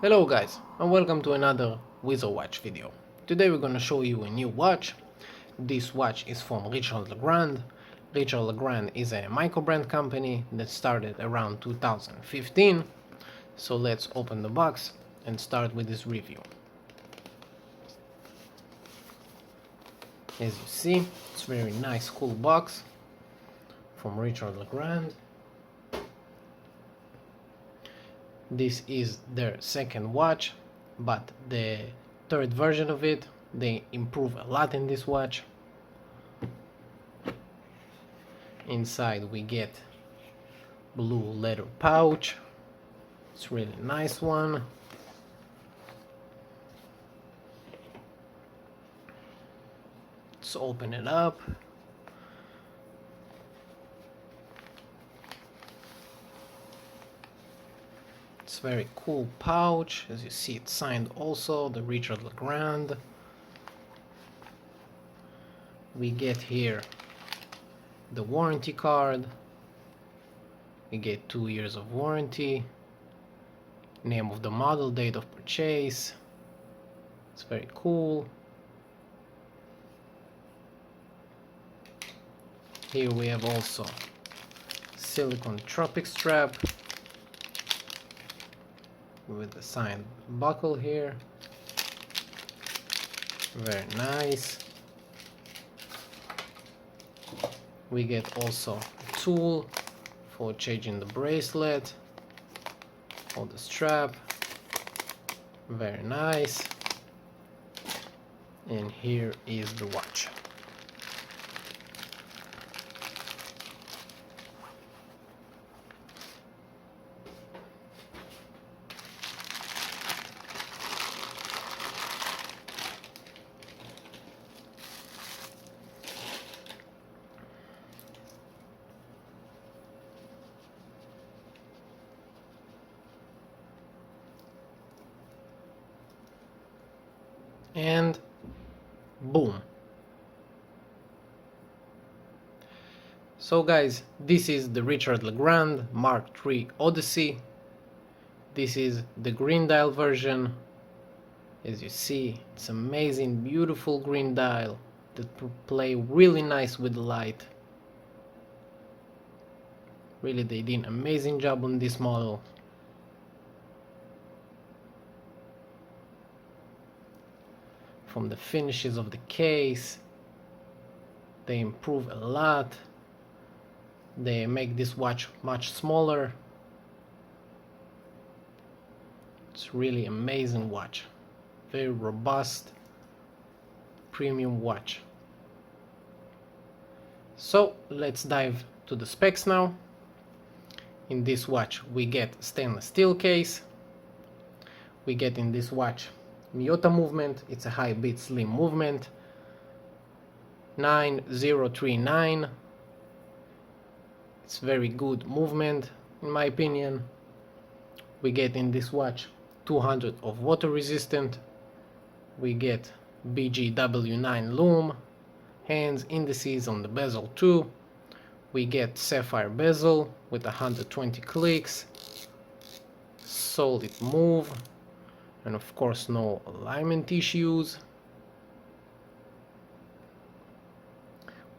Hello guys, and welcome to another Wizard Watch video. Today we're gonna show you a new watch. This watch is from Richard Legrand. Richard Legrand is a micro-brand company that started around 2015. So let's open the box and start with this review. As you see, it's a very nice, cool box from Richard Legrand. This is their second watch, but the third version of it, they improve a lot in this watch. Inside we get blue leather pouch. It's really nice one. Let's open it up. It's very cool pouch. As you see, it's signed also, the Richard Legrand. We get here the warranty card. We get 2 years of warranty. Name of the model, date of purchase. It's very cool. Here we have also silicone tropic strap with the signed buckle here. Very nice. We get also a tool for changing the bracelet or the strap. Very nice. And here is the watch. And boom. So guys, this is the Richard Legrand Mark III Odyssey. This is the green dial version. As you see, it's amazing, beautiful green dial that play really nice with the light. Really, they did an amazing job on this model. From the finishes of the case, they improve a lot. They make this watch much smaller. It's really amazing watch. Very robust, premium watch. So let's dive to the specs now. In this watch we get stainless steel case. We get in this watch Miyota movement. It's a high beat slim movement 9039. It's very good movement in my opinion. We get in this watch 200 of water resistant. We get BGW9 lume, hands indices on the bezel too. We get sapphire bezel with 120 clicks, solid move, and of course no alignment issues.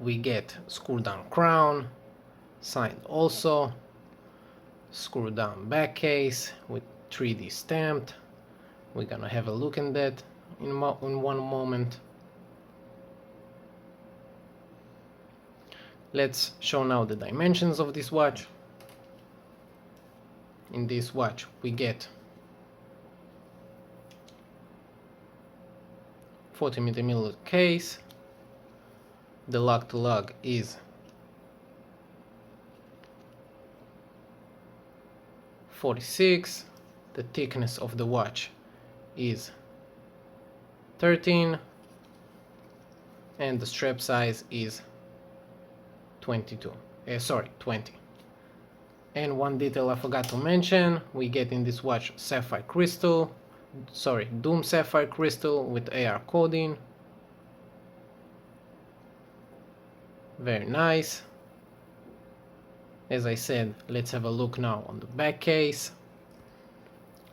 We get screw down crown, signed also, screw down back case with 3D stamped. We're gonna have a look at that in one moment. Let's show now the dimensions of this watch. In this watch we get 40mm case. The lug to lug is 46. The thickness of the watch is 13 and the strap size is 20. And one detail I forgot to mention, we get in this watch sapphire crystal, Doom sapphire crystal with AR coding. Very nice. As I said, let's have a look now on the back case.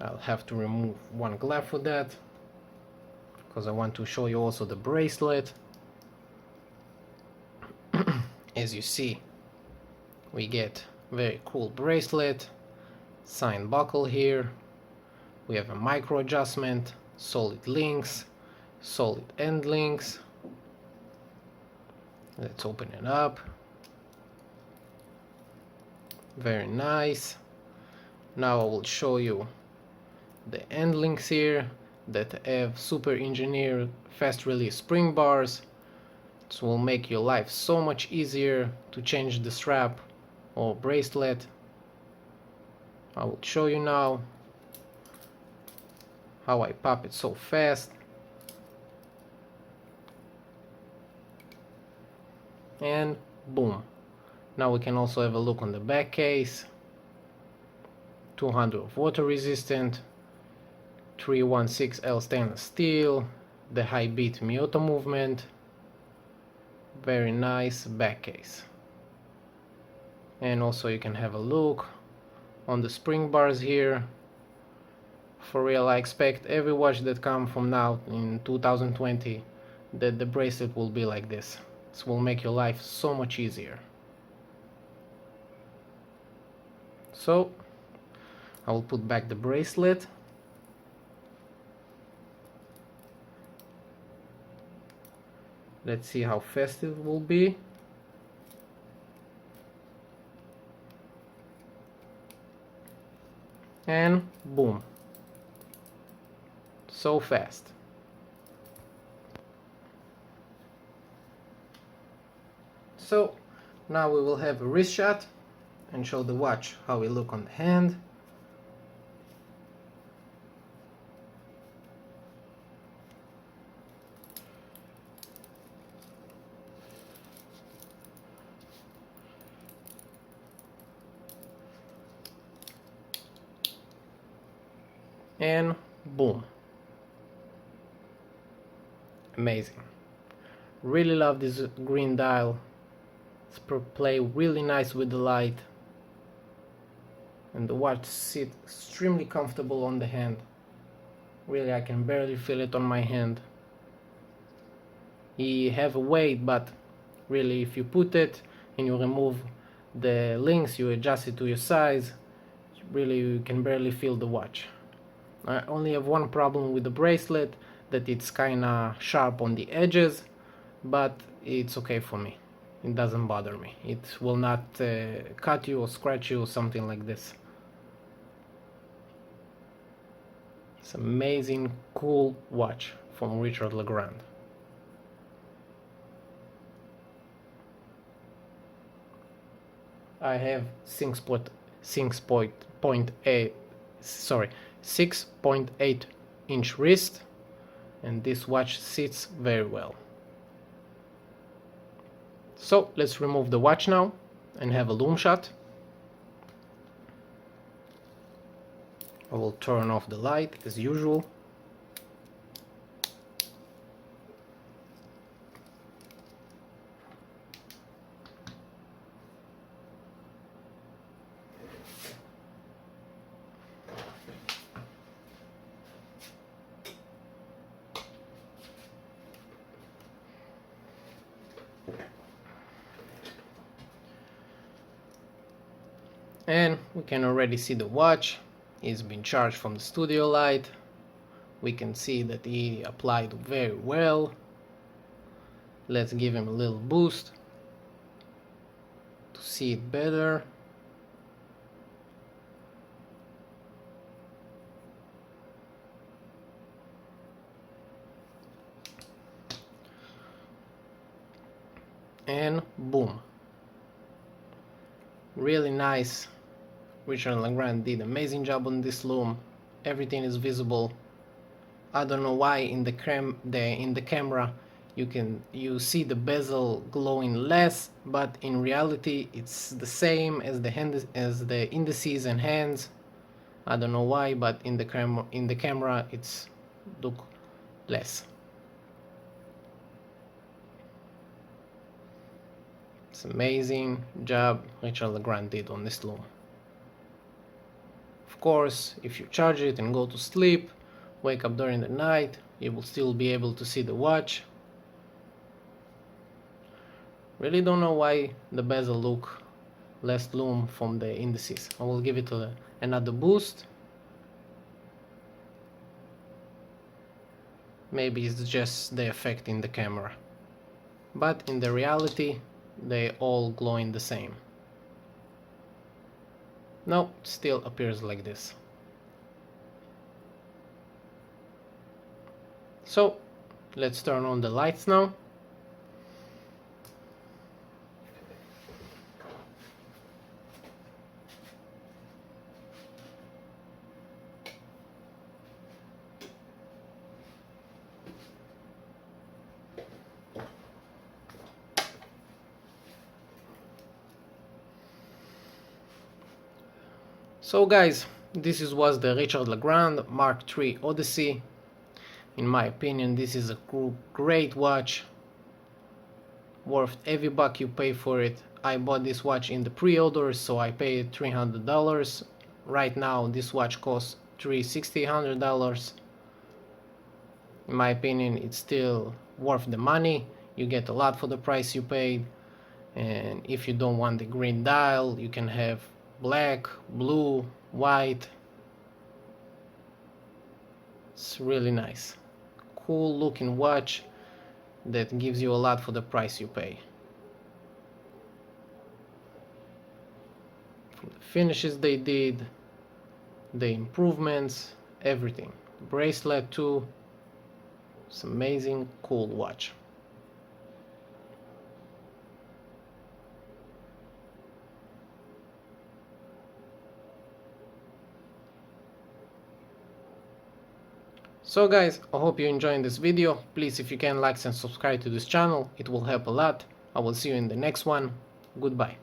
I'll have to remove one glove for that, because I want to show you also the bracelet. As you see, we get very cool bracelet, sign buckle here, we have a micro adjustment, solid links, solid end links. Let's open it up. Very nice. Now I will show you the end links here that have super engineered fast release spring bars. This will make your life so much easier to change the strap or bracelet. I will show you now how I pop it so fast. And boom. Now we can also have a look on the back case. 200 of water resistant, 316L stainless steel, the high beat Miyota movement. Very nice back case. And also you can have a look on the spring bars here. For real, I expect every watch that comes from now in 2020 that the bracelet will be like this. This will make your life so much easier. So I will put back the bracelet. Let's see how fast it will be. And boom. So fast. So now we will have a wrist shot and show the watch how we look on the hand. And boom. Amazing. Really love this green dial. It's play really nice with the light. And the watch sits extremely comfortable on the hand. Really, I can barely feel it on my hand. You have a weight, but really if you put it and you remove the links, you adjust it to your size, really you can barely feel the watch. I only have one problem with the bracelet, that it's kinda sharp on the edges, but it's okay for me. It doesn't bother me. It will not cut you or scratch you or something like this. It's amazing, cool watch from Richard Legrand. I have 6.8 inch wrist, and this watch sits very well. So let's remove the watch now and have a loom shot. I will turn off the light as usual. And we can already see the watch is being charged from the studio light. We can see that he applied very well. Let's give him a little boost to see it better. And boom. Really nice. Richard Legrand did an amazing job on this loom. Everything is visible. I don't know why in the camera you see the bezel glowing less, but in reality it's the same as the indices and hands. I don't know why, but in the camera it's look less. It's amazing job Richard Legrand did on this loom. Of course, if you charge it and go to sleep, wake up during the night, you will still be able to see the watch. Really don't know why the bezel look less lume from the indices. I will give it another boost. Maybe it's just the effect in the camera, but in the reality they all glowing the same. No, still appears like this. So let's turn on the lights now. So guys, this was the Richard Legrand Mark III Odyssey. In my opinion, this is a great watch, worth every buck you pay for it. I bought this watch in the pre-order, so I paid $300. Right now this watch costs $360. In my opinion, it's still worth the money. You get a lot for the price you paid, and if you don't want the green dial, you can have black, blue, white. It's really nice, cool looking watch that gives you a lot for the price you pay. From the finishes they did, the improvements, everything. The bracelet too. It's amazing, cool watch. So guys, I hope you're enjoying this video. Please, if you can, like and subscribe to this channel, it will help a lot. I will see you in the next one. Goodbye.